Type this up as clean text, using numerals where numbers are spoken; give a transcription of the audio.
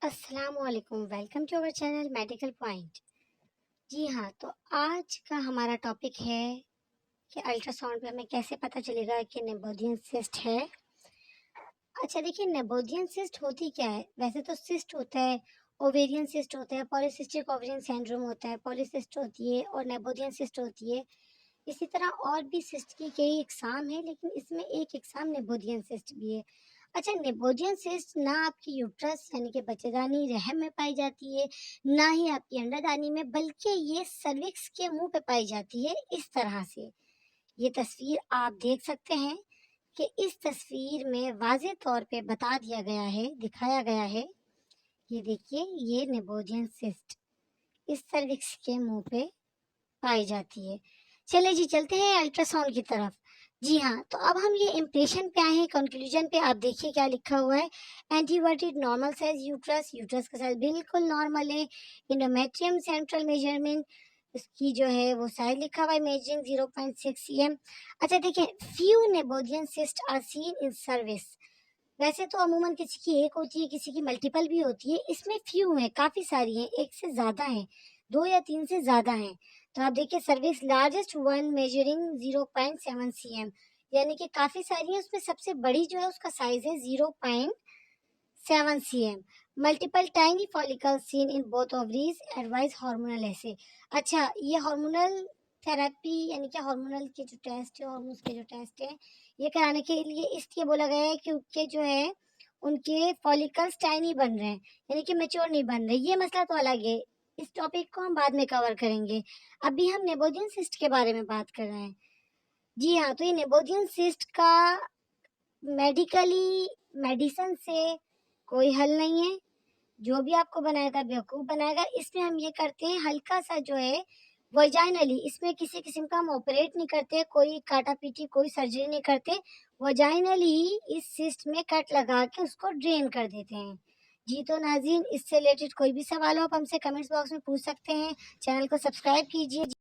अस्सलामुअलैकुम, welcome to our channel medical point. जी हाँ, तो आज का हमारा टॉपिक है कि अल्ट्रासाउंड पे हमें कैसे पता चलेगा कि नेपोडियन सिस्ट है। अच्छा देखिए, नेपोडियन सिस्ट होती क्या है? वैसे तो सिस्ट होता है, ओवेरियन सिस्ट होता है, पॉलीसिस्टिक ओवेरियन सिंड्रोम होता है, पॉलीसिस्ट होती है और नेपोडियन सिस्ट होती है। इसी तरह और भी सिस्ट की कई इकसाम है, लेकिन इसमें एक इकसाम नेपोडियन सिस्ट भी है। अच्छा, नेपोडियन सिस्ट ना आपकी यूट्रस यानी कि बच्चेदानी रहम में पाई जाती है, ना ही आपकी अंडादानी में, बल्कि ये सर्विक्स के मुंह पे पाई जाती है। इस तरह से ये तस्वीर आप देख सकते हैं कि इस तस्वीर में वाज़ेह तौर पे बता दिया गया है, दिखाया गया है। ये देखिए, ये नेपोडियन सिस्ट इस सर्विक्स के मुंह पे पाई जाती है। चलिए जी, चलते हैं अल्ट्रासाउंड की तरफ। जी हाँ, तो अब हम ये इम्प्रेशन पे आए हैं, कंक्लूजन पे। आप देखिए क्या लिखा हुआ है। एंटीवर्टेड नॉर्मल साइज यूट्रस, यूट्रस का साइज बिल्कुल नॉर्मल है। इंडोमेट्रियम सेंट्रल मेजरमेंट, इसकी जो है वो साइज लिखा हुआ है, इमेजिंग 0.6 cm। अच्छा देखिए, few nabothian cyst are seen in service. वैसे तो अमूमन किसी की एक होती है, किसी की मल्टीपल भी होती है। इसमें फ्यू है, काफ़ी सारी हैं, एक से ज़्यादा हैं, 2 या 3 से ज़्यादा हैं। तो आप देखिए, service largest one measuring 0.7 cm, यानी कि काफ़ी सारी हैं। उसमें सबसे बड़ी जो है उसका साइज़ है 0.7 cm। Multiple tiny follicle seen in both ovaries, advice hormonal ऐसे। अच्छा, ये हार्मोनल थेरेपी यानी कि हार्मोनल के जो टेस्ट है, हार्मोन्स के जो टेस्ट है, ये कराने के लिए इसलिए बोला गया है क्योंकि जो है उनके फॉलिकल्स टाइनी बन रहे हैं, यानी कि मैच्योर नहीं बन रहे। ये मसला तो अलग है, इस टॉपिक को हम बाद में कवर करेंगे। अभी हम नेपोडियन सिस्ट के बारे में बात कर रहे हैं। जी हाँ, तो ये नेपोडियन सिस्ट का मेडिकली, मेडिसिन से कोई हल नहीं है। जो भी आपको बनाएगा बेवकूफ़ बनाएगा। इसमें हम ये करते हैं, हल्का सा जो है वजाइनली, इसमें किसी किस्म का हम ऑपरेट नहीं करते, कोई काटा-पीटी, कोई सर्जरी नहीं करते। वजाइनली ही इस सिस्ट में कट लगा के उसको ड्रेन कर देते हैं। जी, तो नाज़रीन, इससे रिलेटेड कोई भी सवाल हो आप हमसे कमेंट्स बॉक्स में पूछ सकते हैं। चैनल को सब्सक्राइब कीजिए।